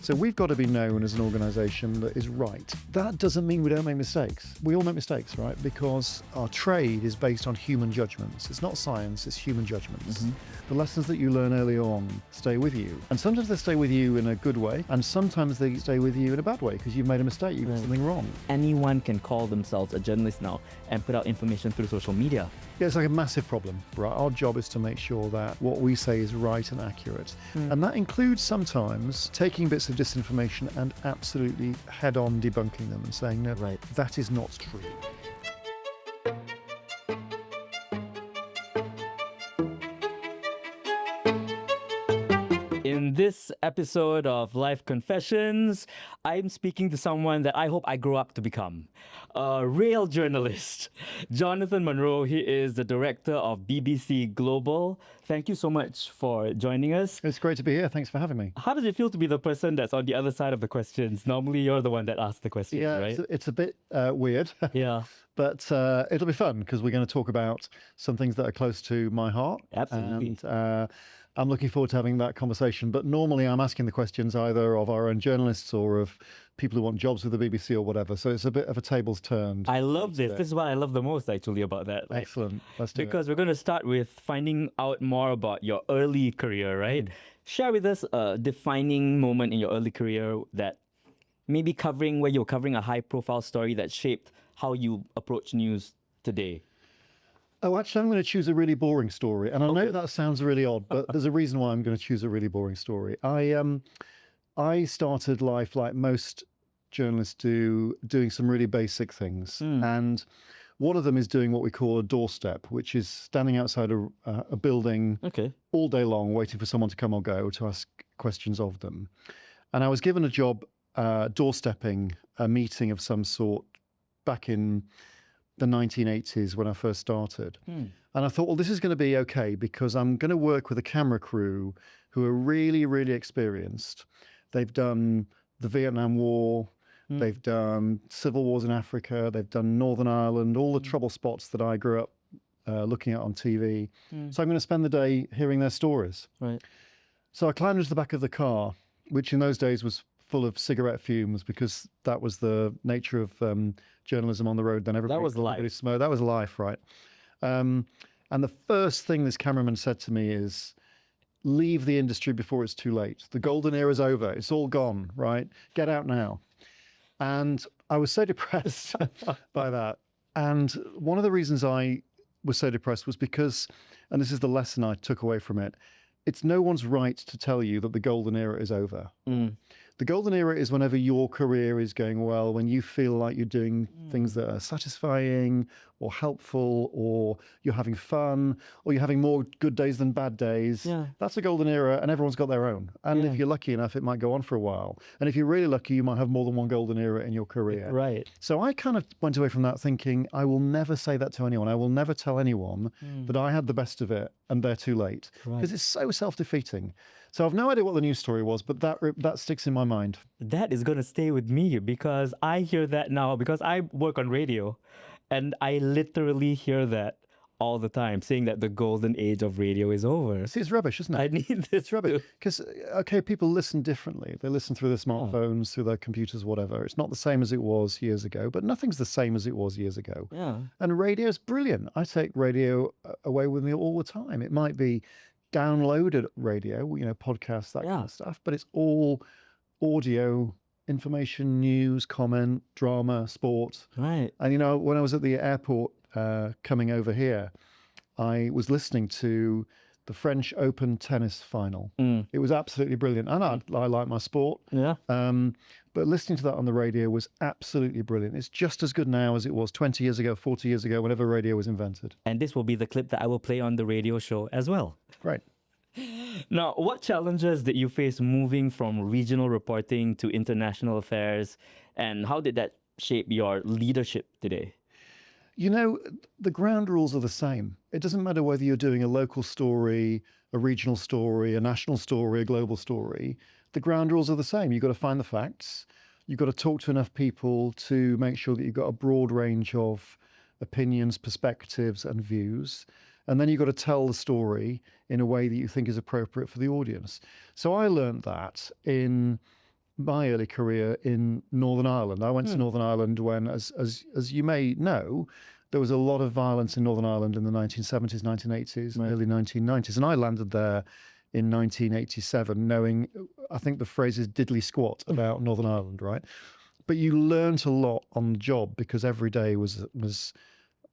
So we've got to be known as an organisation that is right. That doesn't mean we don't make mistakes. We all make mistakes, right? Because our trade is based on human judgments. It's not science, it's human judgments. The lessons that you learn early on stay with you. And sometimes they stay with you in a good way, and sometimes they stay with you in a bad way because you've made a mistake, you've done something wrong. Anyone can call themselves a journalist now and put out information through social media. Yeah, it's like a massive problem, right? Our job is to make sure that what we say is right and accurate. And that includes sometimes taking bits of disinformation and absolutely head-on debunking them and saying, no, that is not true. In this episode of Life Confessions, I'm speaking to someone that I hope I grow up to become. A real journalist. Jonathan Munro, he is the director of BBC Global. Thank you so much for joining us. It's great to be here. Thanks for having me. How does it feel to be the person that's on the other side of the questions? Normally, you're the one that asks the questions, right? It's a bit weird. Yeah. But it'll be fun because we're going to talk about some things that are close to my heart. Absolutely. And I'm looking forward to having that conversation. But normally I'm asking the questions either of our own journalists or of people who want jobs with the BBC or whatever. So it's a bit of a tables turned. I love this. This is what I love the most, actually, about that. Excellent. Let's do it. Because we're going to start with finding out more about your early career, right? Share with us a defining moment in your early career that maybe where you're covering a high-profile story that shaped how you approach news today. Oh, actually, I'm going to choose a really boring story. And I know that sounds really odd, but there's a reason why I'm going to choose a really boring story. I started life like most journalists do, doing some really basic things. And one of them is doing what we call a doorstep, which is standing outside a building all day long, waiting for someone to come or go to ask questions of them. And I was given a job doorstepping a meeting of some sort back in the 1980s when I first started. And I thought, well, this is going to be okay because I'm going to work with a camera crew who are really, really experienced. They've done the Vietnam War, they've done civil wars in Africa, they've done Northern Ireland, all the trouble spots that I grew up looking at on TV. So I'm going to spend the day hearing their stories. Right. So I climbed into the back of the car, which in those days was full of cigarette fumes because that was the nature of journalism on the road. Then everybody smoked. That was life, right? And the first thing this cameraman said to me is, leave the industry before it's too late. The golden era's over. It's all gone, right? Get out now. And I was so depressed by that. And one of the reasons I was so depressed was because, and this is the lesson I took away from it, it's no one's right to tell you that the golden era is over. The golden era is whenever your career is going well, when you feel like you're doing things that are satisfying or helpful, or you're having fun, or you're having more good days than bad days. That's a golden era, and everyone's got their own. And if you're lucky enough, it might go on for a while. And if you're really lucky, you might have more than one golden era in your career. Right. So I kind of went away from that thinking, I will never say that to anyone. I will never tell anyone that I had the best of it and they're too late. Because it's so self-defeating. So I've no idea what the news story was, but that sticks in my mind. That is going to stay with me because I hear that now because I work on radio and I literally hear that all the time, saying that the golden age of radio is over. See, it's rubbish, isn't it? I need this. It's rubbish. Because, people listen differently. They listen through their smartphones, through their computers, whatever. It's not the same as it was years ago, but nothing's the same as it was years ago. And radio's brilliant. I take radio away with me all the time. It might be downloaded radio, podcasts, that kind of stuff, but it's all audio, information, news, comment, drama, sport. Right. And, when I was at the airport coming over here, I was listening to the French Open tennis final. It was absolutely brilliant. And I like my sport. But listening to that on the radio was absolutely brilliant. It's just as good now as it was 20 years ago, 40 years ago, whenever radio was invented. And this will be the clip that I will play on the radio show as well. Great. Now, what challenges did you face moving from regional reporting to international affairs? And how did that shape your leadership today? The ground rules are the same. It doesn't matter whether you're doing a local story, a regional story, a national story, a global story. The ground rules are the same. You've got to find the facts. You've got to talk to enough people to make sure that you've got a broad range of opinions, perspectives, and views. And then you've got to tell the story in a way that you think is appropriate for the audience. So I learned that in my early career in Northern Ireland. I went to Northern Ireland when, as you may know, there was a lot of violence in Northern Ireland in the 1970s, 1980s, early 1990s. And I landed there in 1987, knowing, I think the phrase is diddly squat about Northern Ireland, right? But you learnt a lot on the job because every day was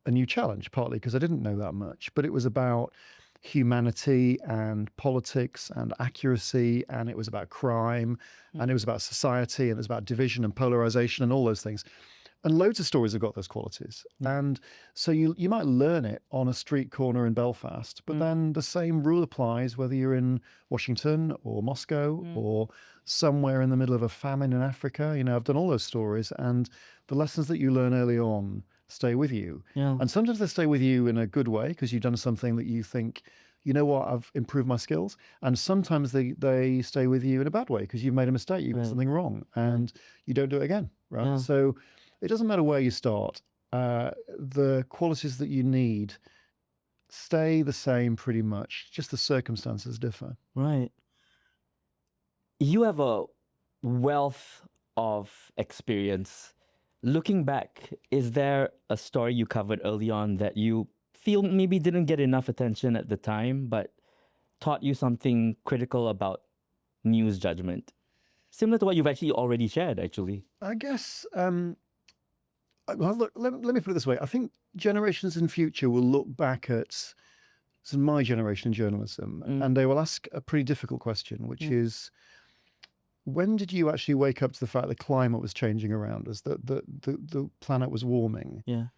a new challenge, partly because I didn't know that much, but it was about humanity and politics and accuracy, and it was about crime, and it was about society, and it was about division and polarization and all those things. And loads of stories have got those qualities. And so you might learn it on a street corner in Belfast, but then the same rule applies whether you're in Washington or Moscow or somewhere in the middle of a famine in Africa. You know, I've done all those stories, and the lessons that you learn early on stay with you. Yeah. And sometimes they stay with you in a good way because you've done something that you think, you know what, I've improved my skills. And sometimes they stay with you in a bad way because you've made a mistake, you've got something wrong, and you don't do it again, right? Yeah. So it doesn't matter where you start. The qualities that you need stay the same pretty much, just the circumstances differ. Right. You have a wealth of experience. Looking back, is there a story you covered early on that you feel maybe didn't get enough attention at the time, but taught you something critical about news judgment? Similar to what you've actually already shared, actually. I guess, well, look, let me put it this way. I think generations in future will look back at my generation in journalism, and they will ask a pretty difficult question, which is, when did you actually wake up to the fact the climate was changing around us, that the planet was warming? Yeah.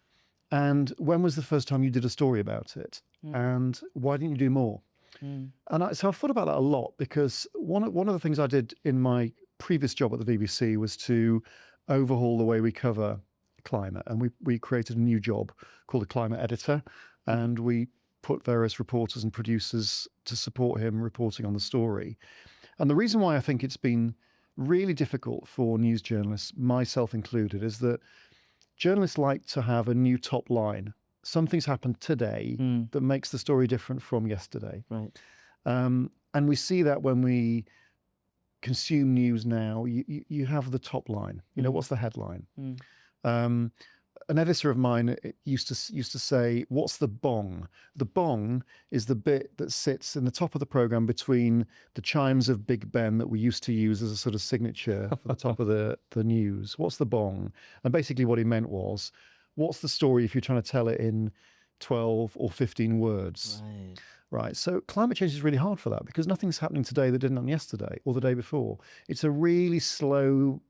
And when was the first time you did a story about it? And why didn't you do more? And so I've thought about that a lot, because one of the things I did in my previous job at the BBC was to overhaul the way we cover climate. And we created a new job called a climate editor, and we put various reporters and producers to support him reporting on the story. And the reason why I think it's been really difficult for news journalists, myself included, is that journalists like to have a new top line. Something's happened today that makes the story different from yesterday. Right. And we see that when we consume news now, you have the top line. You know, what's the headline? An editor of mine used to say, what's the bong? The bong is the bit that sits in the top of the program between the chimes of Big Ben that we used to use as a sort of signature for the top of the news. What's the bong? And basically what he meant was, what's the story if you're trying to tell it in 12 or 15 words? Right. So climate change is really hard for that, because nothing's happening today that didn't happen yesterday or the day before. It's a really slow,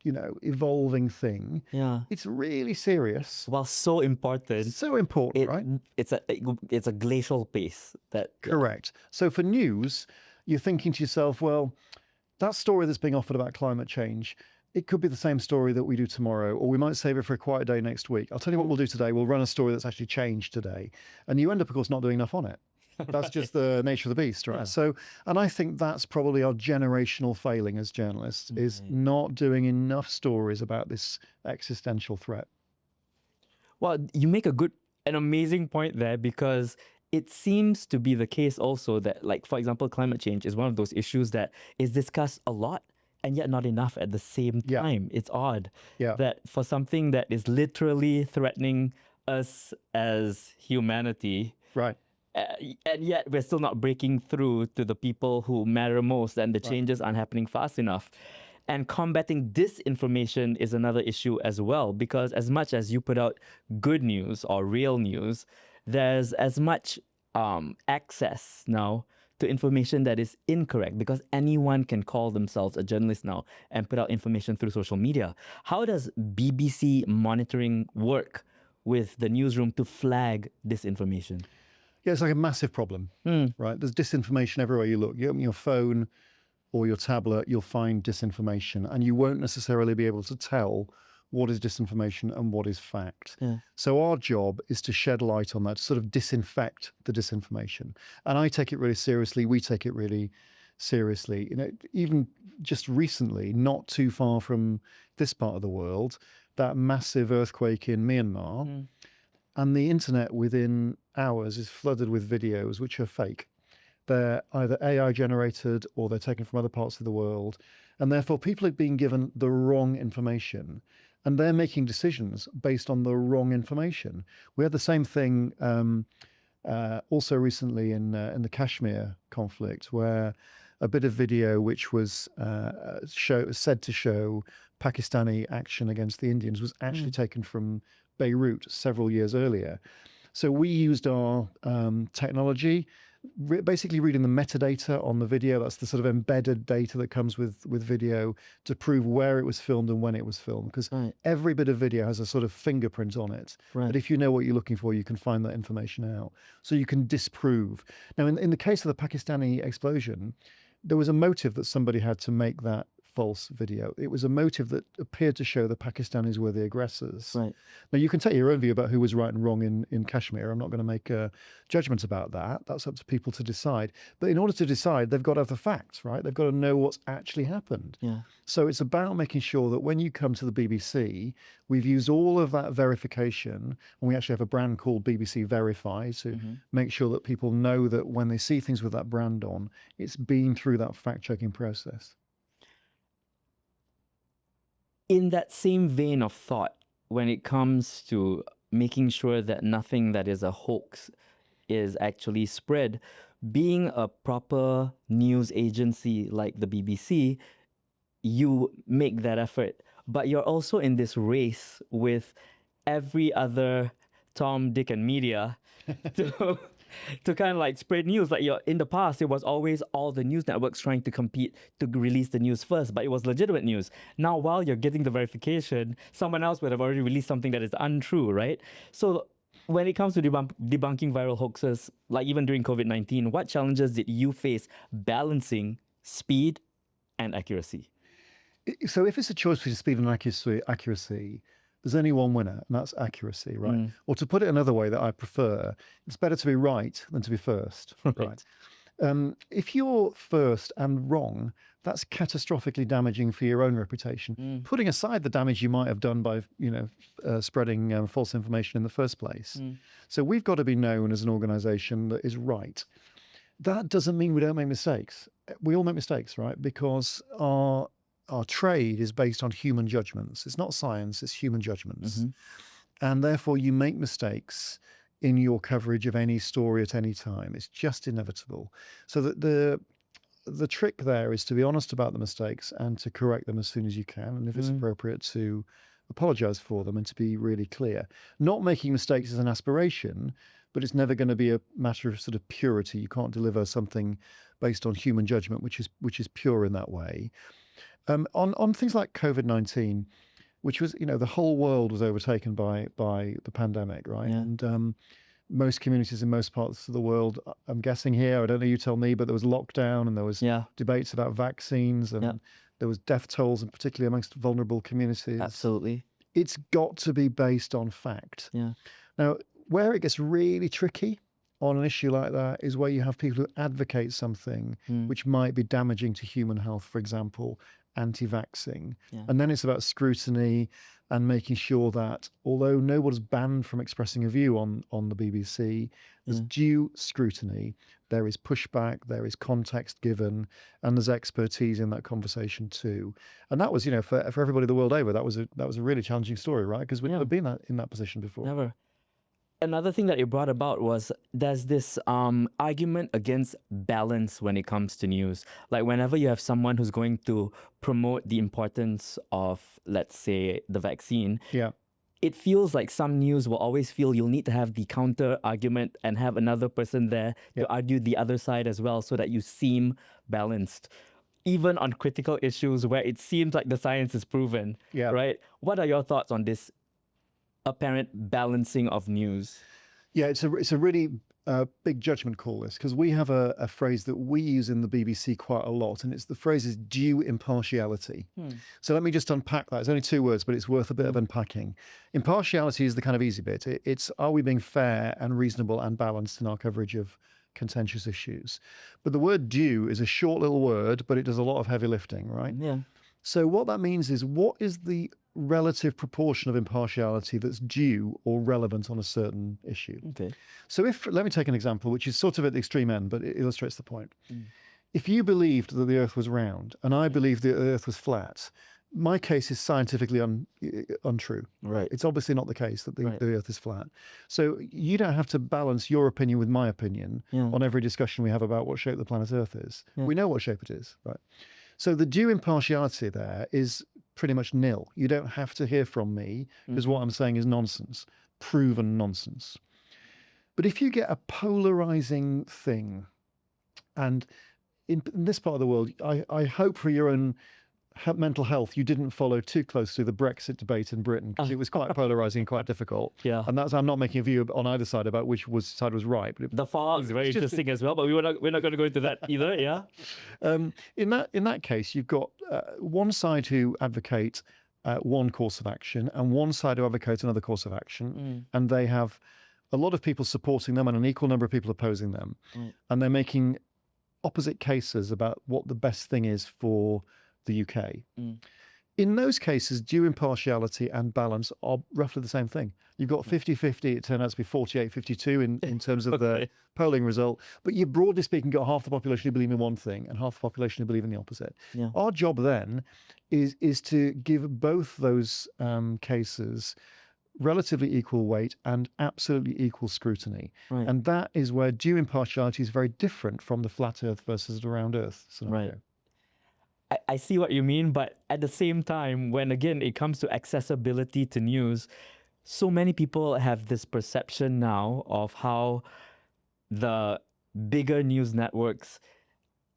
evolving thing. Yeah. It's really serious. Well, so important. So important, right? It's a glacial pace. Correct. So for news, you're thinking to yourself, well, that story that's being offered about climate change, it could be the same story that we do tomorrow, or we might save it for a quiet day next week. I'll tell you what we'll do today. We'll run a story that's actually changed today. And you end up, of course, not doing enough on it. That's just the nature of the beast, right? Yeah. So, and I think that's probably our generational failing as journalists, is not doing enough stories about this existential threat. Well, you make an amazing point there, because it seems to be the case also that, like, for example, climate change is one of those issues that is discussed a lot and yet not enough at the same time. It's odd that for something that is literally threatening us as humanity, right? And yet we're still not breaking through to the people who matter most, and the changes aren't happening fast enough. And combating disinformation is another issue as well, because as much as you put out good news or real news, there's as much access now to information that is incorrect, because anyone can call themselves a journalist now and put out information through social media. How does BBC monitoring work with the newsroom to flag disinformation? Yeah, it's like a massive problem, right? There's disinformation everywhere you look. You open your phone or your tablet, you'll find disinformation, and you won't necessarily be able to tell what is disinformation and what is fact. Yeah. So our job is to shed light on that, to sort of disinfect the disinformation. And I take it really seriously. We take it really seriously. Even just recently, not too far from this part of the world, that massive earthquake in Myanmar, and the internet within hours is flooded with videos which are fake. They're either AI generated or they're taken from other parts of the world. And therefore, people are being given the wrong information and they're making decisions based on the wrong information. We had the same thing also recently in the Kashmir conflict, where a bit of video which was said to show Pakistani action against the Indians was actually taken from Beirut several years earlier. So we used our technology, basically reading the metadata on the video. That's the sort of embedded data that comes with video to prove where it was filmed and when it was filmed. Because every bit of video has a sort of fingerprint on it. But if you know what you're looking for, you can find that information out. So you can disprove. Now, in the case of the Pakistani explosion, there was a motive that somebody had to make that false video. It was a motive that appeared to show the Pakistanis were the aggressors. Now, you can take your own view about who was right and wrong in Kashmir. I'm not going to make a judgment about that. That's up to people to decide. But in order to decide, they've got to have the facts, right? They've got to know what's actually happened. So it's about making sure that when you come to the BBC, we've used all of that verification, and we actually have a brand called BBC Verify to make sure that people know that when they see things with that brand on, it's been through that fact-checking process. In that same vein of thought, when it comes to making sure that nothing that is a hoax is actually spread, being a proper news agency like the BBC, you make that effort. But you're also in this race with every other Tom, Dick, and media to kind of like spread news. Like in the past, it was always all the news networks trying to compete to release the news first, but it was legitimate news. Now, while you're getting the verification, someone else would have already released something that is untrue, right? So when it comes to debunking viral hoaxes, like even during COVID-19, what challenges did you face balancing speed and accuracy? So if it's a choice between speed and accuracy, there's only one winner, and that's accuracy, right? Or to put it another way that I prefer, it's better to be right than to be first, right? If you're first and wrong, that's catastrophically damaging for your own reputation. Putting aside the damage you might have done by, spreading false information in the first place. So we've got to be known as an organization that is right. That doesn't mean we don't make mistakes. We all make mistakes, right? Because our trade is based on human judgments. It's not science, it's human judgments. And therefore you make mistakes in your coverage of any story at any time. It's just inevitable. So that the trick there is to be honest about the mistakes and to correct them as soon as you can. And if it's appropriate, to apologize for them and to be really clear. Not making mistakes is an aspiration, but it's never going to be a matter of sort of purity. You can't deliver something based on human judgment, which is pure in that way. On things like COVID-19, which was, the whole world was overtaken by the pandemic, right? And most communities in most parts of the world, I'm guessing here, I don't know, you tell me, but there was lockdown and there was debates about vaccines and there was death tolls, and particularly amongst vulnerable communities. Absolutely. It's got to be based on fact. Now, where it gets really tricky on an issue like that is where you have people who advocate something which might be damaging to human health, for example, anti-vaxxing. And then it's about scrutiny and making sure that although nobody's banned from expressing a view on the BBC, there's due scrutiny, there is pushback, there is context given, and there's expertise in that conversation too. And that was, for everybody the world over, that was a really challenging story, right? Because we've never been in that position before. Never. Another thing that you brought about was there's this argument against balance when it comes to news. Like whenever you have someone who's going to promote the importance of, let's say, the vaccine, it feels like some news will always feel you'll need to have the counter argument and have another person there to argue the other side as well so that you seem balanced. Even on critical issues where it seems like the science is proven, right? What are your thoughts on this apparent balancing of news? Yeah, it's a really big judgment call, this, because we have a phrase that we use in the BBC quite a lot, and the phrase is due impartiality. So let me just unpack that. It's only 2 words, but it's worth a bit of unpacking. Impartiality is the kind of easy bit. It's are we being fair and reasonable and balanced in our coverage of contentious issues? But the word due is a short little word, but it does a lot of heavy lifting, right? So what that means is, what is the relative proportion of impartiality that's due or relevant on a certain issue? So let me take an example, which is sort of at the extreme end, but it illustrates the point. if you believed that the Earth was round and I believed the Earth was flat, my case is scientifically untrue. Right. It's obviously not the case that the Right. Earth is flat. So you don't have to balance your opinion with my opinion on every discussion we have about what shape the planet Earth is. We know what shape it is, right? So the due impartiality there is pretty much nil. You don't have to hear from me because what I'm saying is nonsense, proven nonsense. But if you get a polarizing thing, and in this part of the world, I hope for your own mental health, you didn't follow too closely the Brexit debate in Britain because it was quite polarizing and quite difficult. Yeah. And I'm not making a view on either side about which side was right. But the fallout is very interesting as well, but we're not going to go into that either. Yeah. In that case, you've got one side who advocate one course of action and one side who advocate another course of action, and they have a lot of people supporting them and an equal number of people opposing them, and they're making opposite cases about what the best thing is for the UK. In those cases, due impartiality and balance are roughly the same thing. You've got 50-50, it turned out to be 48-52 in terms of the polling result, but you broadly speaking got half the population who believe in one thing and half the population who believe in the opposite. Yeah. Our job then is to give both those cases relatively equal weight and absolutely equal scrutiny. Right. And that is where due impartiality is very different from the flat Earth versus the round Earth scenario. Right. I see what you mean, but at the same time, when again it comes to accessibility to news, so many people have this perception now of how the bigger news networks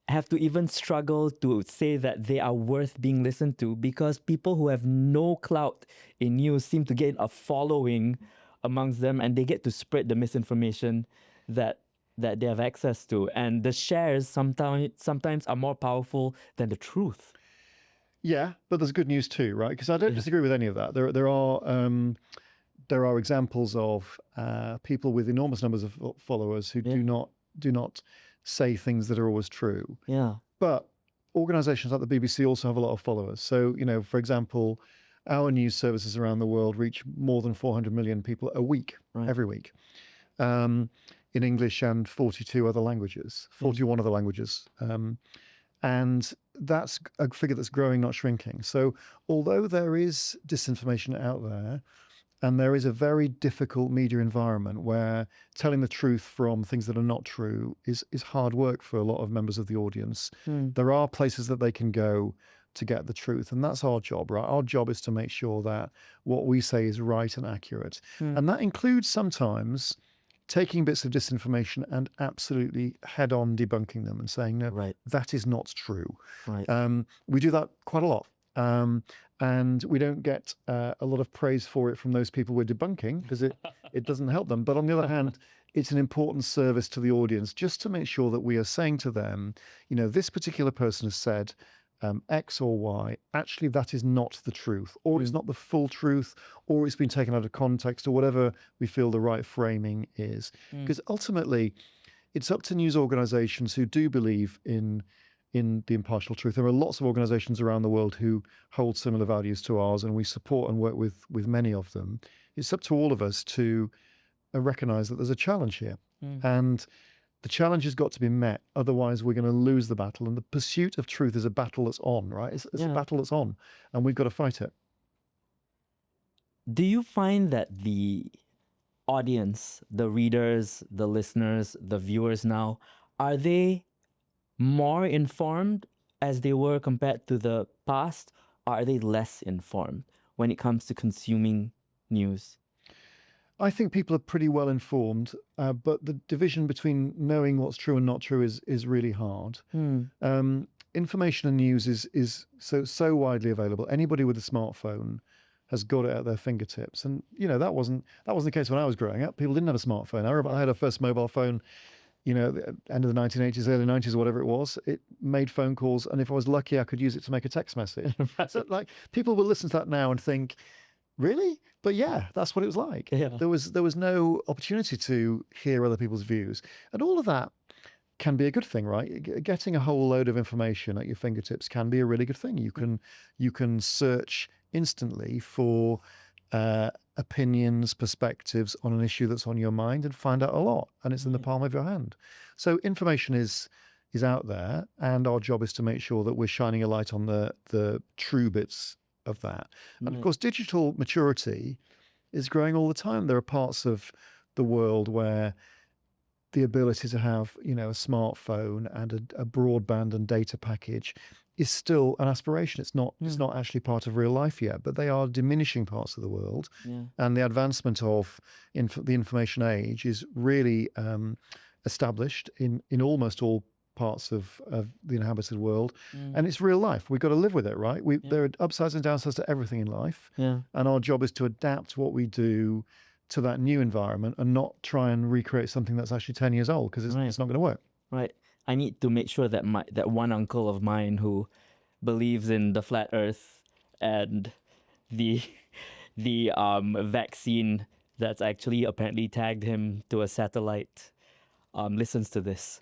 have to even struggle to say that they are worth being listened to because people who have no clout in news seem to gain a following amongst them, and they get to spread the misinformation that they have access to, and the shares sometimes are more powerful than the truth. Yeah, but there's good news too, right? Because I don't disagree with any of that. There are examples of people with enormous numbers of followers who do not say things that are always true. Yeah. But organizations like the BBC also have a lot of followers. So, for example, our news services around the world reach more than 400 million people a week, every week. In English and 42 other languages, 41 other languages. And that's a figure that's growing, not shrinking. So although there is disinformation out there, and there is a very difficult media environment where telling the truth from things that are not true is hard work for a lot of members of the audience, there are places that they can go to get the truth. And that's our job, right? Our job is to make sure that what we say is right and accurate. And that includes sometimes taking bits of disinformation and absolutely head-on debunking them and saying, no, that is not true. Right. We do that quite a lot. And we don't get a lot of praise for it from those people we're debunking because it doesn't help them. But on the other hand, it's an important service to the audience just to make sure that we are saying to them, this particular person has said X or Y, actually that is not the truth, or it's not the full truth, or it's been taken out of context, or whatever we feel the right framing is. Because ultimately, it's up to news organizations who do believe in the impartial truth. There are lots of organizations around the world who hold similar values to ours, and we support and work with many of them. It's up to all of us to recognize that there's a challenge here. And the challenge has got to be met. Otherwise, we're going to lose the battle. And the pursuit of truth is a battle that's on, right? It's a battle that's on, and we've got to fight it. Do you find that the audience, the readers, the listeners, the viewers now, are they more informed as they were compared to the past, or are they less informed when it comes to consuming news? I think people are pretty well informed, but the division between knowing what's true and not true is really hard. Information and news is so widely available. Anybody with a smartphone has got it at their fingertips, and that wasn't the case when I was growing up. People didn't have a smartphone. I had a first mobile phone, at the end of the 1980s, early 90s, or whatever it was. It made phone calls, and if I was lucky, I could use it to make a text message. So, people will listen to that now and think, really? But yeah, that's what it was like. Yeah. There was no opportunity to hear other people's views. And all of that can be a good thing, right? Getting a whole load of information at your fingertips can be a really good thing. You can search instantly for opinions, perspectives on an issue that's on your mind and find out a lot. And it's in the palm of your hand. So information is is out there, and our job is to make sure that we're shining a light on the true bits of that. And of course, digital maturity is growing all the time. There are parts of the world where the ability to have, a smartphone and a broadband and data package is still an aspiration. It's not actually part of real life yet, but they are diminishing parts of the world. And the advancement of the information age is really established in almost all parts of the inhabited world, and it's real life. We've got to live with it, right? There are upsides and downsides to everything in life, and our job is to adapt what we do to that new environment and not try and recreate something that's actually 10 years old, because it's not going to work. Right. I need to make sure that that one uncle of mine who believes in the flat Earth and the vaccine that's actually apparently tagged him to a satellite listens to this.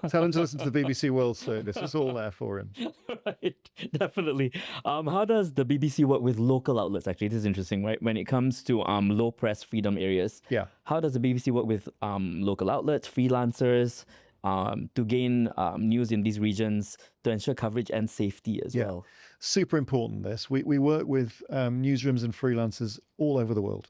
Tell him to listen to the BBC World Service. It's all there for him. Right, definitely. How does the BBC work with local outlets? Actually, this is interesting, right? When it comes to low press freedom areas, how does the BBC work with local outlets, freelancers, to gain news in these regions to ensure coverage and safety as well? Super important, this. We work with newsrooms and freelancers all over the world.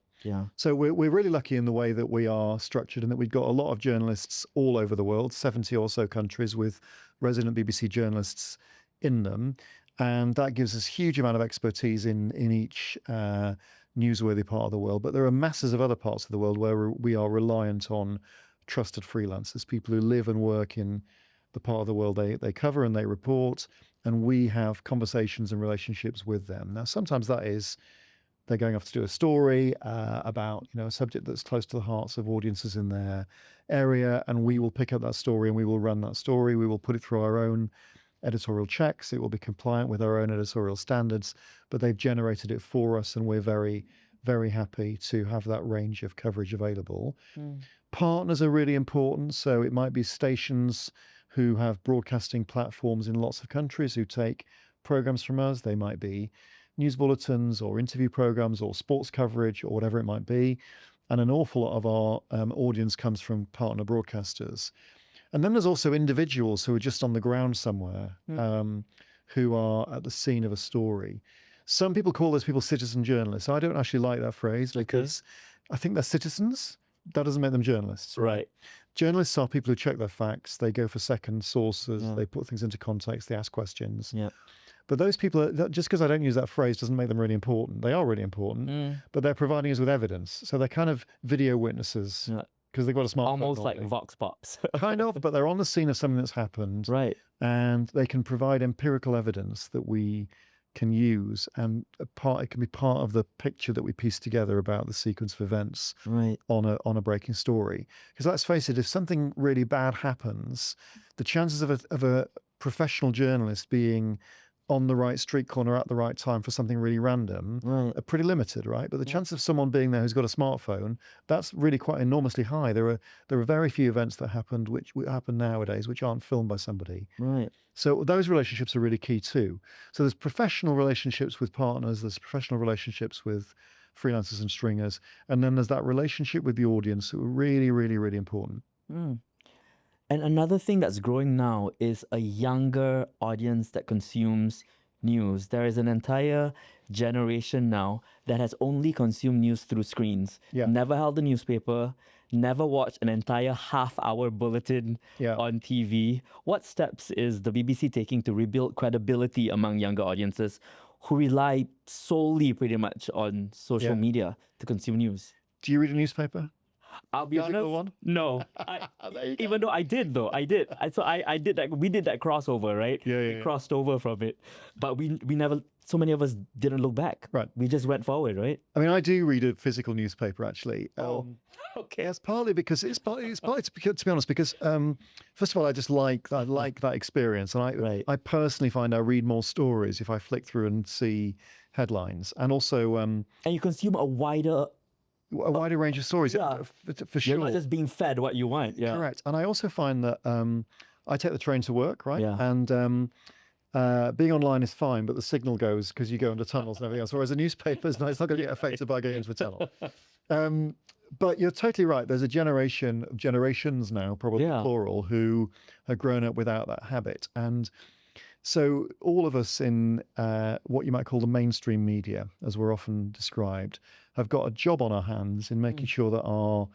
So we're really lucky in the way that we are structured, and that we've got a lot of journalists all over the world, 70 or so countries with resident BBC journalists in them. And that gives us huge amount of expertise in each newsworthy part of the world. But there are masses of other parts of the world where we are reliant on trusted freelancers, people who live and work in the part of the world they cover and they report, and we have conversations and relationships with them. Now, sometimes that is they're going off to do a story about a subject that's close to the hearts of audiences in their area, and we will pick up that story and we will run that story. We will put it through our own editorial checks. It will be compliant with our own editorial standards, but they've generated it for us, and we're very, very happy to have that range of coverage available. Partners are really important. So it might be stations who have broadcasting platforms in lots of countries who take programs from us. They might be news bulletins or interview programs or sports coverage or whatever it might be. And an awful lot of our audience comes from partner broadcasters. And then there's also individuals who are just on the ground somewhere, who are at the scene of a story. Some people call those people citizen journalists. I don't actually like that phrase because I think they're citizens. That doesn't make them journalists. Right. Journalists are people who check their facts. They go for second sources. They put things into context. They ask questions. But those people, just because I don't use that phrase doesn't make them really important. They are really important, but they're providing us with evidence. So they're kind of video witnesses because they've got a smartphone. Almost like Vox Pops. Kind of, but they're on the scene of something that's happened. Right. And they can provide empirical evidence that we can use, and it can be part of the picture that we piece together about the sequence of events on a breaking story. Because let's face it, if something really bad happens, the chances of a professional journalist being on the right street corner at the right time for something really random are pretty limited, right? But the chance of someone being there who's got a smartphone, that's really quite enormously high. There are very few events that happened which happen nowadays which aren't filmed by somebody. Right. So those relationships are really key too. So there's professional relationships with partners, there's professional relationships with freelancers and stringers, and then there's that relationship with the audience that are really, really, really important. And another thing that's growing now is a younger audience that consumes news. There is an entire generation now that has only consumed news through screens. Never held a newspaper, never watched an entire half-hour bulletin on TV. What steps is the BBC taking to rebuild credibility among younger audiences who rely solely pretty much on social media to consume news? Do you read a newspaper? I'll be honest. One? No, even though I did. I did that. We did that crossover, right? We crossed over from it, but we never. So many of us didn't look back. Right. We just went forward, right? I mean, I do read a physical newspaper actually. Okay. It's partly because it's partly to be honest, because first of all, I like that experience, and I personally find I read more stories if I flick through and see headlines, and also and you consume a wider range of stories. For sure. You're not just being fed what you want. Yeah. Correct. And I also find that I take the train to work, right? Yeah. And being online is fine, but the signal goes because you go into tunnels and everything else. Whereas a newspaper is not going to get affected by going into a tunnel. But you're totally right. There's a generations now, probably plural, who have grown up without that habit. And so all of us in what you might call the mainstream media, as we're often described, have got a job on our hands in making sure that our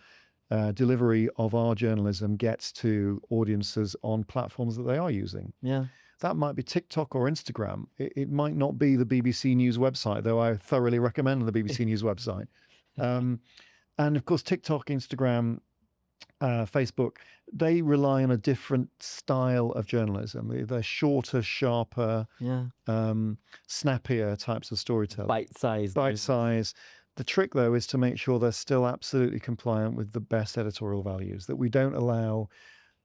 delivery of our journalism gets to audiences on platforms that they are using. Yeah. That might be TikTok or Instagram. It might not be the BBC News website, though I thoroughly recommend the BBC News website. And of course, TikTok, Instagram, Facebook, they rely on a different style of journalism. They're shorter, sharper, snappier types of storytelling. Bite-sized. Bite-size. The trick, though, is to make sure they're still absolutely compliant with the best editorial values, that we don't allow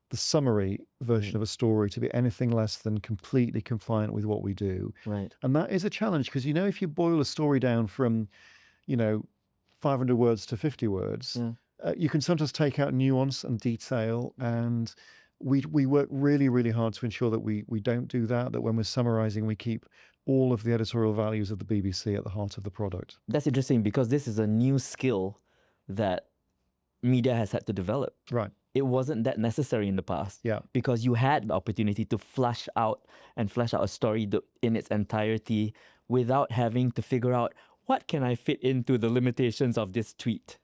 the summary version of a story to be anything less than completely compliant with what we do. Right. And that is a challenge because, if you boil a story down from, 500 words to 50 words, you can sometimes take out nuance and detail. And we work really, really hard to ensure that we don't do that, that when we're summarizing, we keep all of the editorial values of the BBC at the heart of the product. That's interesting because this is a new skill that media has had to develop. Right. It wasn't that necessary in the past. Yeah. Because you had the opportunity to flesh out a story in its entirety without having to figure out what can I fit into the limitations of this tweet.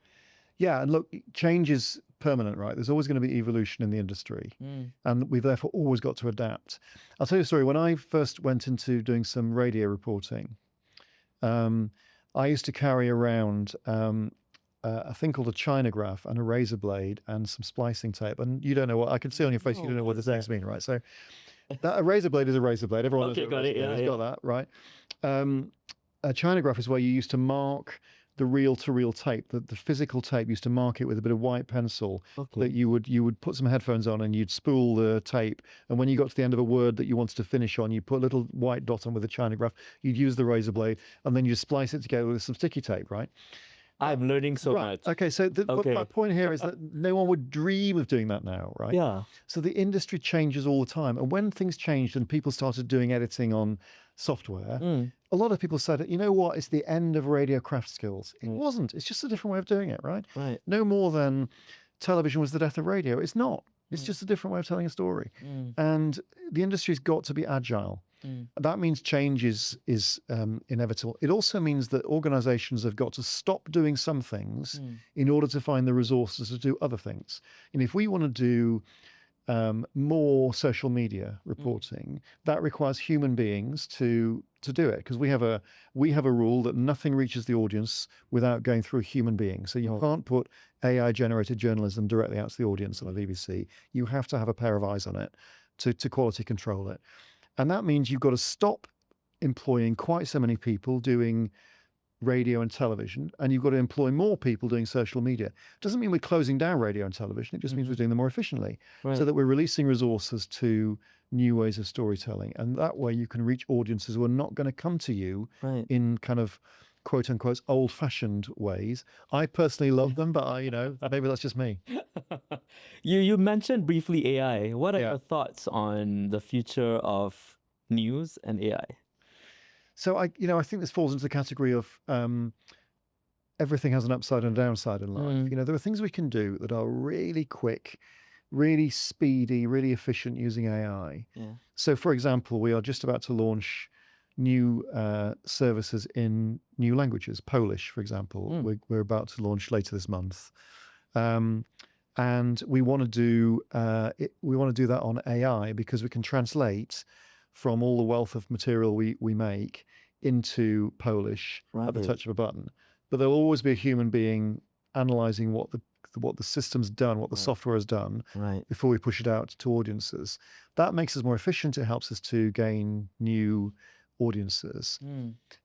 Yeah, and look, change is permanent, right? There's always going to be evolution in the industry, and we've therefore always got to adapt. I'll tell you a story. When I first went into doing some radio reporting, I used to carry around a thing called a chinograph and a razor blade and some splicing tape. And you don't know what, I can see on your face, you don't know what the things mean, right? So a razor blade is a razor blade. Everyone knows got it. Yeah, got that, right? A chinograph is where you used to mark the reel-to-reel tape, the physical tape. Used to mark it with a bit of white pencil that you would put some headphones on and you'd spool the tape. And when you got to the end of a word that you wanted to finish on, you put a little white dot on with a chinograph. You'd use the razor blade and then you splice it together with some sticky tape, right? I'm learning so much. Okay, so my point here is that no one would dream of doing that now, right? Yeah. So the industry changes all the time. And when things changed and people started doing editing on software, a lot of people said, you know what, it's the end of radio craft skills. It wasn't. It's just a different way of doing it, right? Right. No more than television was the death of radio. It's not. It's just a different way of telling a story. And the industry's got to be agile. That means change is inevitable. It also means that organizations have got to stop doing some things in order to find the resources to do other things. And if we want to do more social media reporting, that requires human beings to do it, because we have a rule that nothing reaches the audience without going through a human being. So you can't put AI generated journalism directly out to the audience on the BBC. You have to have a pair of eyes on it to quality control it. And that means you've got to stop employing quite so many people doing radio and television, and you've got to employ more people doing social media. It doesn't mean we're closing down radio and television. It just means we're doing them more efficiently, so that we're releasing resources to new ways of storytelling. And that way you can reach audiences who are not going to come to you in kind of quote unquote old fashioned ways. I personally love them, but maybe that's just me. You mentioned briefly AI. What are your thoughts on the future of news and AI? So I think this falls into the category of everything has an upside and a downside in life. There are things we can do that are really quick, really speedy, really efficient using AI. So for example, we are just about to launch new services in new languages. Polish, for example, we're about to launch later this month. And we want to do that on AI, because we can translate from all the wealth of material we make into Polish at the touch of a button. But there'll always be a human being analyzing what the system's done, what the software has done, before we push it out to audiences. That makes us more efficient. It helps us to gain new audiences.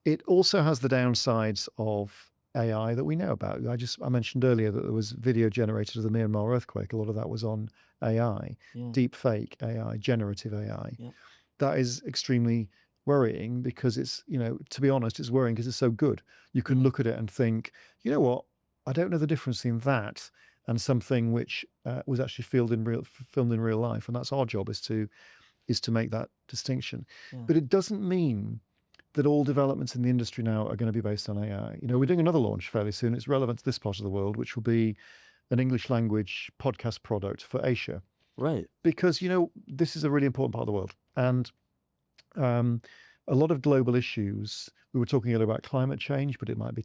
It also has the downsides of AI that we know about. I mentioned earlier that there was video generated of the Myanmar earthquake. A lot of that was on AI, deep fake AI, generative AI. That is extremely worrying, because it's, to be honest, it's worrying because it's so good. You can look at it and think, you know what, I don't know the difference between that and something which was actually filmed in real life. And that's our job, is to make that distinction. But it doesn't mean that all developments in the industry now are going to be based on AI. We're doing another launch fairly soon. It's relevant to this part of the world, which will be an English language podcast product for Asia. Right. Because, this is a really important part of the world. And a lot of global issues, we were talking earlier about climate change, but it might be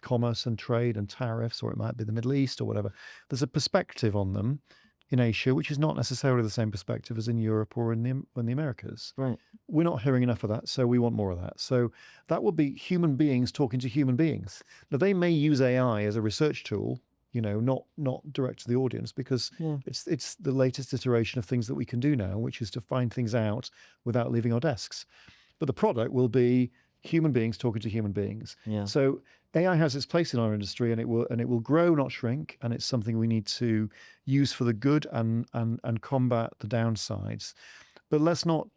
commerce and trade and tariffs, or it might be the Middle East or whatever. There's a perspective on them in Asia, which is not necessarily the same perspective as in Europe or in the Americas. Right. We're not hearing enough of that, so we want more of that. So that would be human beings talking to human beings. Now, they may use AI as a research tool, not direct to the audience, because it's the latest iteration of things that we can do now, which is to find things out without leaving our desks. But the product will be human beings talking to human beings. Yeah. So AI has its place in our industry, and it will grow, not shrink, and it's something we need to use for the good and combat the downsides. But let's not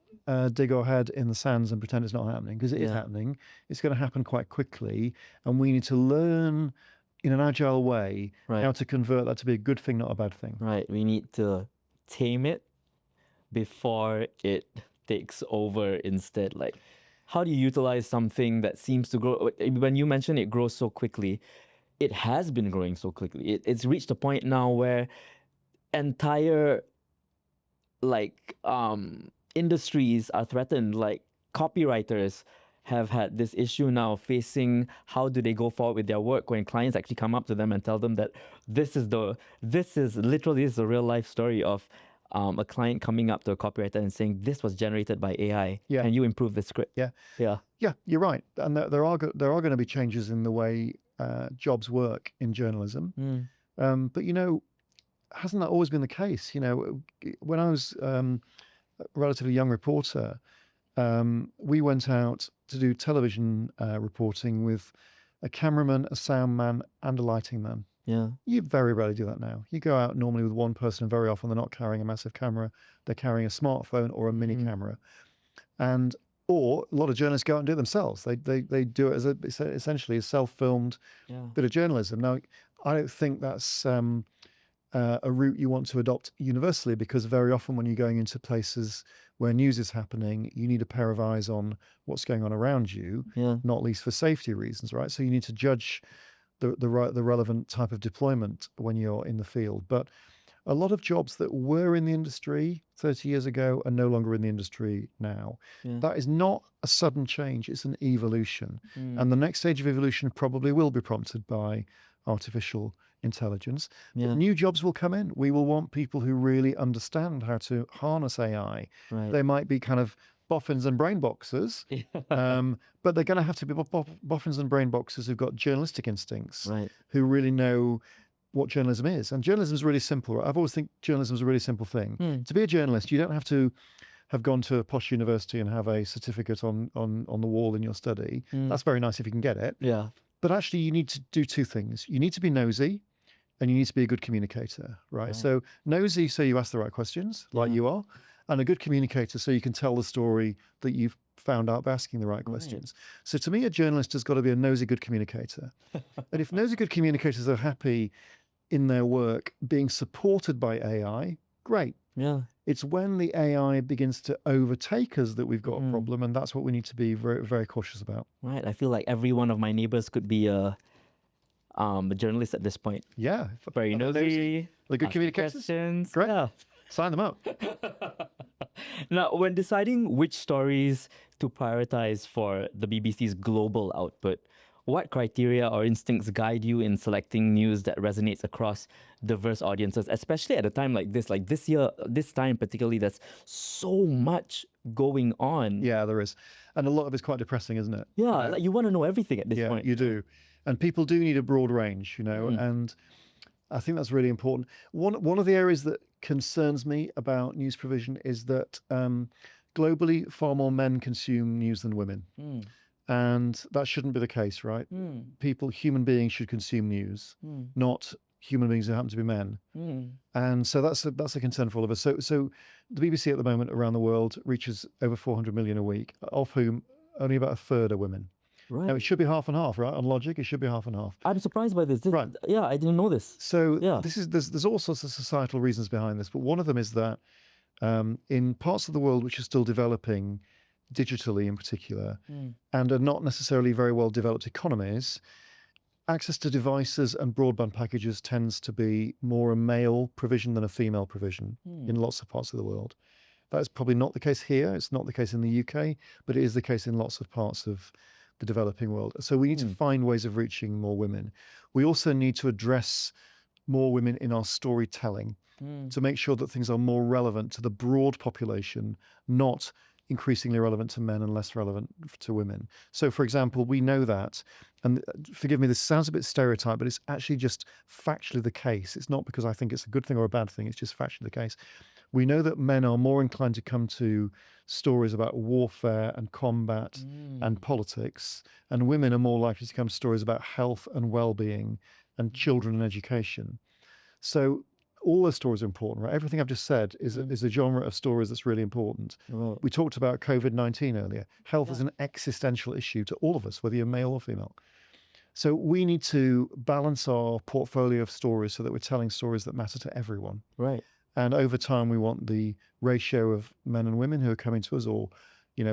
dig our head in the sands and pretend it's not happening, because it is happening. It's going to happen quite quickly, and we need to learn in an agile way how to convert that to be a good thing, not a bad thing. Right. We need to tame it before it takes over instead. Like, how do you utilize something that seems to grow? When you mention it grows so quickly, it has been growing so quickly. It's reached a point now where entire industries are threatened. Like, copywriters have had this issue now facing how do they go forward with their work when clients actually come up to them and tell them that this is literally the real life story of a client coming up to a copywriter and saying, this was generated by AI. Yeah. Can you improve the script? Yeah. Yeah, you're right. And there are going to be changes in the way jobs work in journalism. But, hasn't that always been the case? When I was a relatively young reporter, we went out to do television reporting with a cameraman, a sound man, and a lighting man. Yeah. You very rarely do that now. You go out normally with one person, and very often they're not carrying a massive camera. They're carrying a smartphone or a mini camera. Or a lot of journalists go out and do it themselves. They do it as essentially a self-filmed bit of journalism. Now, I don't think that's a route you want to adopt universally, because very often when you're going into places where news is happening, you need a pair of eyes on what's going on around you, not least for safety reasons, right? So you need to judge the relevant type of deployment when you're in the field. But a lot of jobs that were in the industry 30 years ago are no longer in the industry now. That is not a sudden change, it's an evolution. And the next stage of evolution probably will be prompted by artificial intelligence. New jobs will come in. We will want people who really understand how to harness AI. They might be kind of boffins and brain boxers, but they're going to have to be boffins and brain boxers who've got journalistic instincts, who really know what journalism is. And journalism is really simple. Right? I've always think journalism is a really simple thing. To be a journalist, you don't have to have gone to a posh university and have a certificate on the wall in your study. That's very nice if you can get it. But actually, you need to do two things. You need to be nosy, and you need to be a good communicator, right? So nosy, so you ask the right questions, like you are, and a good communicator, so you can tell the story that you've found out by asking the right questions. So to me, a journalist has got to be a nosy, good communicator. And if nosy, good communicators are happy in their work being supported by AI, great. It's when the AI begins to overtake us that we've got a problem, and that's what we need to be very, very cautious about. Right. I feel like every one of my neighbors could be a journalist at this point. Yeah. Very nosy. The good communicators. Questions. Great. Yeah. Sign them up. Now, when deciding which stories to prioritize for the BBC's global output, what criteria or instincts guide you in selecting news that resonates across diverse audiences, especially at a time like this year, this time particularly, there's so much going on. Yeah, there is. And a lot of it's quite depressing, isn't it? Yeah, like you want to know everything at this point. Yeah, you do. And people do need a broad range, and I think that's really important. One of the areas that concerns me about news provision is that globally, far more men consume news than women. And that shouldn't be the case, right? Human beings should consume news, not human beings who happen to be men. And so that's a concern for all of us. So the BBC at the moment around the world reaches over 400 million a week, of whom only about a third are women. Right. Now, it should be half and half, right? On logic, it should be half and half. I'm surprised by this. Right. Yeah, I didn't know this. So there's all sorts of societal reasons behind this, but one of them is that in parts of the world which are still developing, digitally in particular, and are not necessarily very well developed economies, access to devices and broadband packages tends to be more a male provision than a female provision in lots of parts of the world. That's probably not the case here. It's not the case in the UK, but it is the case in lots of parts of the developing world. So we need to find ways of reaching more women. We also need to address more women in our storytelling to make sure that things are more relevant to the broad population, not increasingly relevant to men and less relevant to women. So, for example, we know that, and forgive me, this sounds a bit stereotyped, but it's actually just factually the case. It's not because I think it's a good thing or a bad thing, it's just factually the case. We know that men are more inclined to come to stories about warfare and combat and politics, and women are more likely to come to stories about health and well-being and children and education. So all those stories are important, right? Everything I've just said is a genre of stories that's really important. Right. We talked about COVID-19 earlier. Health is an existential issue to all of us, whether you're male or female. So we need to balance our portfolio of stories so that we're telling stories that matter to everyone. Right. And over time, we want the ratio of men and women who are coming to us, or,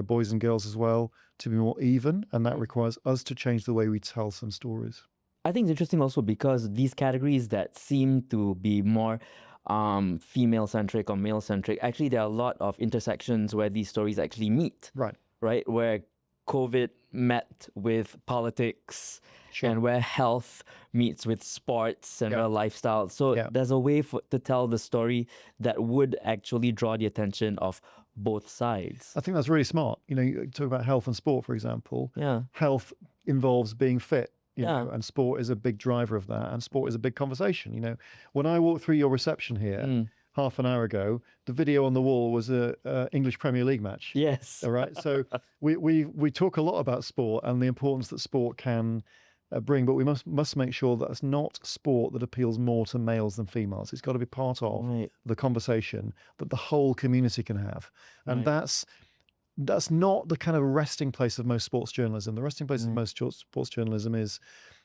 boys and girls as well, to be more even. And that requires us to change the way we tell some stories. I think it's interesting also because these categories that seem to be more female-centric or male-centric, actually there are a lot of intersections where these stories actually meet. Right? Where COVID met with politics, and where health meets with sports and where lifestyle. So there's a way to tell the story that would actually draw the attention of both sides. I think that's really smart. You talk about health and sport, for example. Yeah. Health involves being fit. And sport is a big driver of that, and sport is a big conversation. When I walked through your reception here half an hour ago, the video on the wall was a English Premier League match. Yes. All right. So we talk a lot about sport and the importance that sport can bring, but we must make sure that it's not sport that appeals more to males than females. It's got to be part of the conversation that the whole community can have, and that's not the kind of resting place of most sports journalism. The resting place of most sports journalism is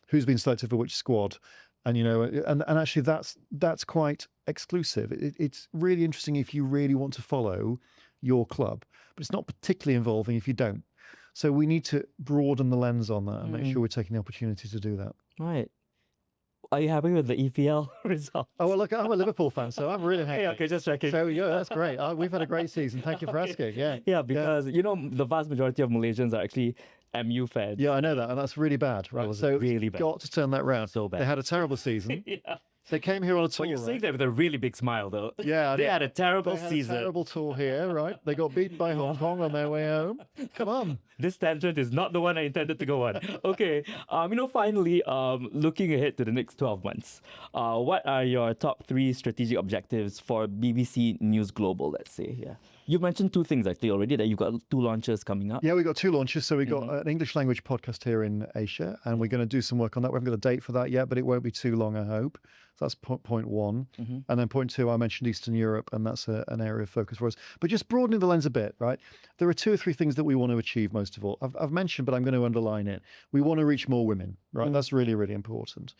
who's been selected for which squad, and and actually that's quite exclusive. It's really interesting if you really want to follow your club, but it's not particularly involving if you don't. So we need to broaden the lens on that and make sure we're taking the opportunity to do that. Right. Are you happy with the EPL results? Oh, well, look, I'm a Liverpool fan, so I'm really happy. Hey, okay, just checking. So, yeah, that's great. We've had a great season. Thank you for asking. Yeah. Yeah, because, the vast majority of Malaysians are actually MU fans. Yeah, I know that, and that's really bad, right? It was so really bad. Got to turn that round. So bad. They had a terrible season. Yeah. They came here on a tour. But you're saying that with a really big smile, though. Yeah, they had a terrible they had season. A terrible tour here, right? They got beaten by Hong Kong on their way home. Come on. This tangent is not the one I intended to go on. Okay. Finally, looking ahead to the next 12 months, what are your top 3 strategic objectives for BBC News Global, let's say? Yeah. You mentioned 2 things actually already, that you've got 2 launches coming up. Yeah, we've got 2 launches. So we've got an English language podcast here in Asia, and we're going to do some work on that. We haven't got a date for that yet, but it won't be too long, I hope. So that's point 1. And then point 2, I mentioned Eastern Europe, and that's an area of focus for us. But just broadening the lens a bit, right? There are 2 or 3 things that we want to achieve most of all. I've mentioned, but I'm going to underline it. We want to reach more women, right? That's really, really important.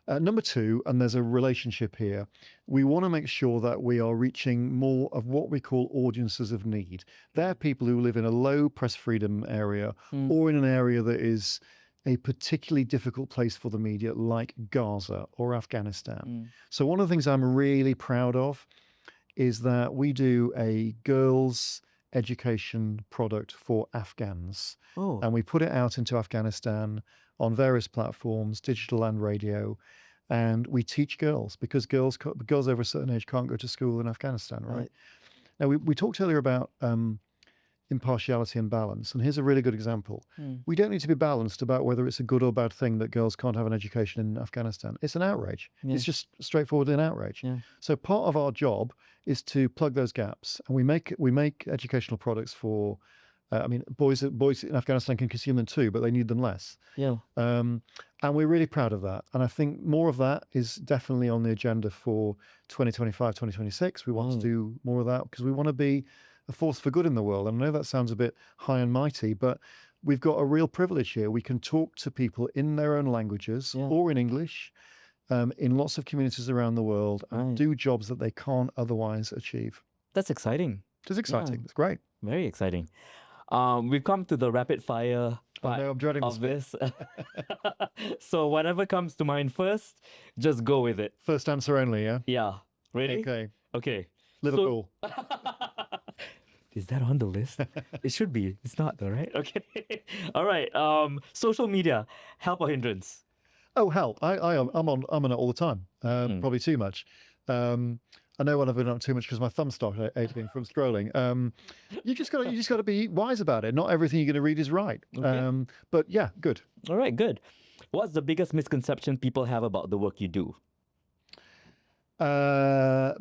Number 2, and there's a relationship here, we want to make sure that we are reaching more of what we call audiences of need. They're people who live in a low press freedom area or in an area that is a particularly difficult place for the media, like Gaza or Afghanistan. So one of the things I'm really proud of is that we do a girls' education product for Afghans. And we put it out into Afghanistan on various platforms, digital and radio, and we teach girls, because girls over a certain age can't go to school in Afghanistan, right? Now, we talked earlier about impartiality and balance, and here's a really good example. We don't need to be balanced about whether it's a good or bad thing that girls can't have an education in Afghanistan. It's an outrage. It's just straightforward an outrage. So part of our job is to plug those gaps, and we make educational products for boys in Afghanistan can consume them too, but they need them less. And we're really proud of that. And I think more of that is definitely on the agenda for 2025, 2026. We want to do more of that because we want to be a force for good in the world. And I know that sounds a bit high and mighty, but we've got a real privilege here. We can talk to people in their own languages or in English in lots of communities around the world and do jobs that they can't otherwise achieve. That's exciting. It's exciting. It's great. Very exciting. We've come to the rapid fire part no, I'm dreading of this. this. So whatever comes to mind first, just go with it. First answer only, yeah? Yeah. Ready? Okay. Okay. Liverpool. Is that on the list? It should be. It's not though, right? Okay. All right. Social media, help or hindrance? Oh, help. I'm on it all the time. Probably too much. I know when I've been on it too much because my thumb started aching from scrolling. You just gotta be wise about it. Not everything you're gonna read is right. Okay. But yeah, good. All right, good. What's the biggest misconception people have about the work you do?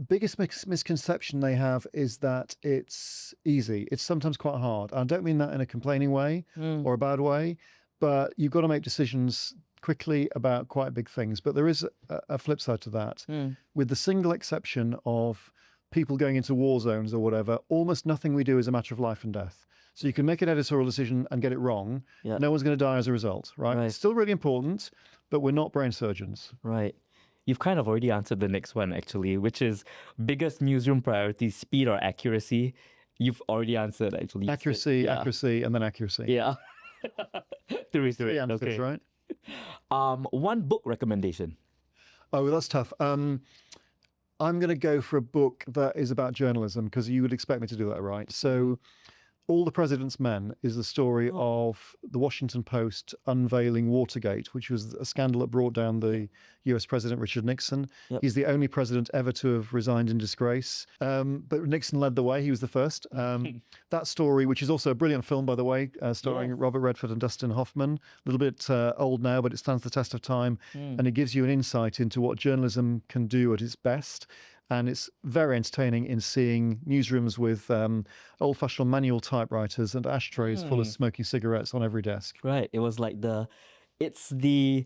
Biggest misconception they have is that it's easy. It's sometimes quite hard. I don't mean that in a complaining way or a bad way, but you've got to make decisions quickly about quite big things. But there is a flip side to that. With the single exception of people going into war zones or whatever, almost nothing we do is a matter of life and death. So you can make an editorial decision and get it wrong. Yeah. No one's going to die as a result, right? Right. It's still really important, but we're not brain surgeons. Right. You've kind of already answered the next one, actually, which is biggest newsroom priority, speed or accuracy? You've already answered, actually. Accuracy, Yeah. accuracy, and then accuracy. Yeah. Three. Three answers, Okay. right? One book recommendation. Oh, that's tough. I'm going to go for a book that is about journalism because you would expect me to do that, right? So, All the President's Men is the story of the Washington Post unveiling Watergate, which was a scandal that brought down the US President Richard Nixon. Yep. He's the only president ever to have resigned in disgrace. But Nixon led the way. He was the first. That story, which is also a brilliant film, by the way, starring Robert Redford and Dustin Hoffman. A little bit old now, but it stands the test of time. And it gives you an insight into what journalism can do at its best. And it's very entertaining in seeing newsrooms with old-fashioned manual typewriters and ashtrays full of smoking cigarettes on every desk. Right. It was like it's the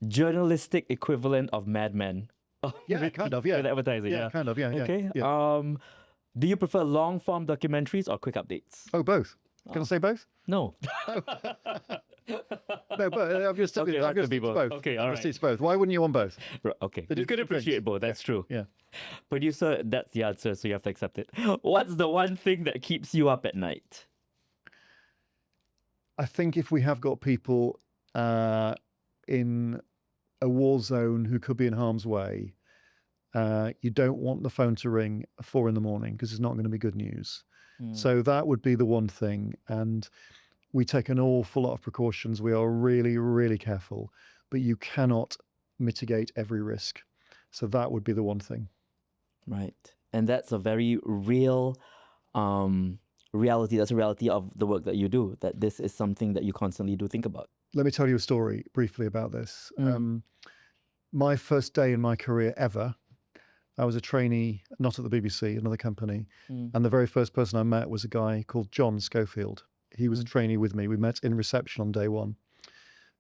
journalistic equivalent of Mad Men. Yeah, kind of, yeah. With advertising, Yeah, kind of, yeah. Okay. Yeah. Do you prefer long-form documentaries or quick updates? Oh, both. Can I say both? No. No, but I'm just Okay, I'm to be both. both. Okay, all I'm right. gonna stick to both. Why wouldn't you want both? Okay. They do You could different appreciate things. both. That's true. Yeah. Producer, that's the answer, so you have to accept it. What's the one thing that keeps you up at night? I think if we have got people in a war zone who could be in harm's way, you don't want the phone to ring at 4 a.m. because it's not going to be good news. So that would be the one thing. And we take an awful lot of precautions. We are really, really careful, but you cannot mitigate every risk. So that would be the one thing. Right. And that's a very real reality. That's a reality of the work that you do, that this is something that you constantly do think about. Let me tell you a story briefly about this. My first day in my career ever, I was a trainee, not at the BBC, another company. And the very first person I met was a guy called John Schofield. He was a trainee with me. We met in reception on day one.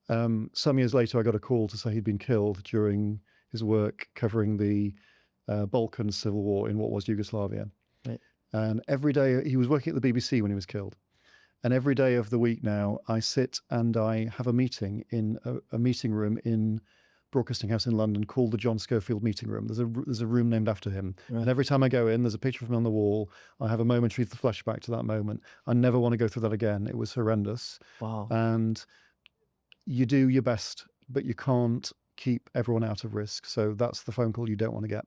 Some years later, I got a call to say he'd been killed during his work covering the Balkan Civil War in what was Yugoslavia. Right. And every day, he was working at the BBC when he was killed. And every day of the week now, I sit and I have a meeting in a meeting room in Broadcasting House in London called the John Schofield Meeting Room. There's a room named after him. Right. And every time I go in, there's a picture of him on the wall. I have a momentary flashback to that moment. I never want to go through that again. It was horrendous. Wow. And you do your best, but you can't keep everyone out of risk. So that's the phone call you don't want to get.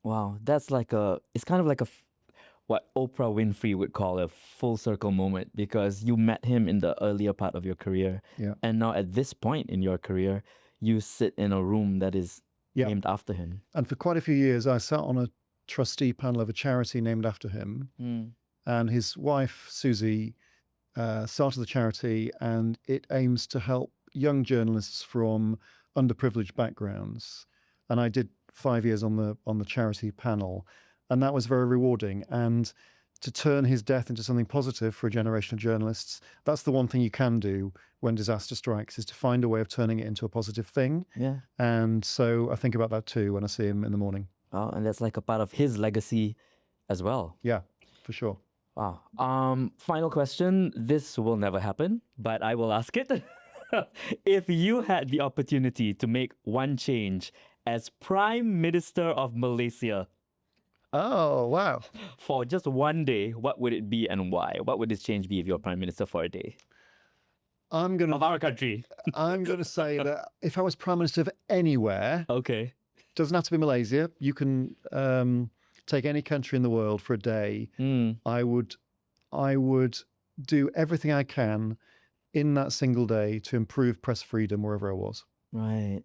Wow. That's it's kind of like what Oprah Winfrey would call a full circle moment, because you met him in the earlier part of your career. Yeah. And now at this point in your career, you sit in a room that is named after him. And for quite a few years, I sat on a trustee panel of a charity named after him. And his wife, Susie, started the charity, and it aims to help young journalists from underprivileged backgrounds. And I did 5 years on the charity panel, and that was very rewarding. And to turn his death into something positive for a generation of journalists, that's the one thing you can do when disaster strikes, is to find a way of turning it into a positive thing. Yeah. And so I think about that too when I see him in the morning. Oh, and that's like a part of his legacy as well. Yeah, for sure. Wow. Final question. This will never happen, but I will ask it. If you had the opportunity to make one change as Prime Minister of Malaysia, Oh, wow. For just one day, what would it be and why? What would this change be if you're Prime Minister for a day I'm gonna of our country? I'm gonna say that if I was Prime Minister of anywhere, Okay. doesn't have to be Malaysia. You can take any country in the world for a day. I would do everything I can in that single day to improve press freedom wherever I was. Right.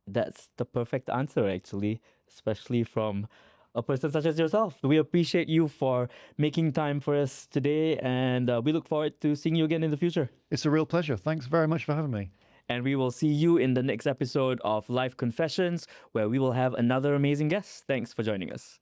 That's the perfect answer, actually, especially from a person such as yourself. We appreciate you for making time for us today, and we look forward to seeing you again in the future. It's a real pleasure. Thanks very much for having me. And we will see you in the next episode of Life Confessions, where we will have another amazing guest. Thanks for joining us.